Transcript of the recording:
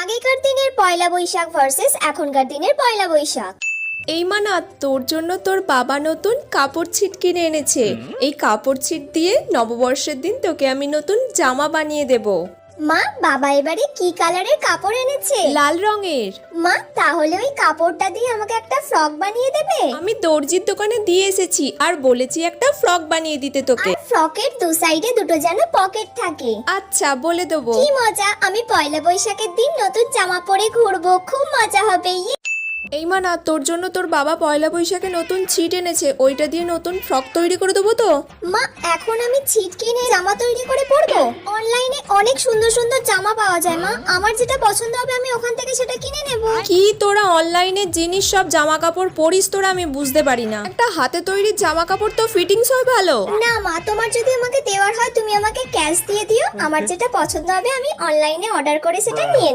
আগেকার দিনের পয়লা বৈশাখ ভার্সেস এখনকার দিনের পয়লা বৈশাখ। এই মানা, তোর জন্য তোর বাবা নতুন কাপড় ছিট কিনে এনেছে। এই কাপড় ছিট দিয়ে নববর্ষের দিন তোকে আমি নতুন জামা বানিয়ে দেব। মা, বাবা এবারে কি কালারের কাপড় এনেছে? লাল রঙের। মা, তাহলে ওই কাপড়টা দিয়ে আমাকে একটা ফ্রক বানিয়ে দেবে? আমি দর্জির দোকানে দিয়ে এসেছি আর বলেছি একটা ফ্রক বানিয়ে দিতে তোকে। আর ফ্রকের দু সাইডে দুটো যেন পকেট থাকে। আচ্ছা, বলে দেবো। কি মজা! আমি পয়লা বৈশাখের দিন নতুন জামা পরে ঘুরবো, খুব মজা হবে। এই মানা, তোর জন্য তোর বাবা পয়লা বৈশাখে নতুন ছিট এনেছে, ওইটা দিয়ে নতুন ফ্রক তৈরি করে দেবো তো। মা, এখন আমি ছিট কিনে জামা তৈরি করে পরবো? অনলাইনে অনেক সুন্দর সুন্দর জামা পাওয়া যায় মা, আমার যেটা পছন্দ হবে আমি ওখান থেকে সেটা কিনে নেব। কি তোরা অনলাইনে জিনিস সব জামা কাপড় পরিস তোরা? আমি বুঝতে পারি না। একটা হাতে তৈরি জামা কাপড় তো ফিটিংস হয় ভালো। না মা, তোমার যদি আমাকে দেওয়ার হয় তুমি আমাকে ক্যাশ দিয়ে দিও, আমার যেটা পছন্দ হবে আমি অনলাইনে অর্ডার করে সেটা নিয়ে নেব।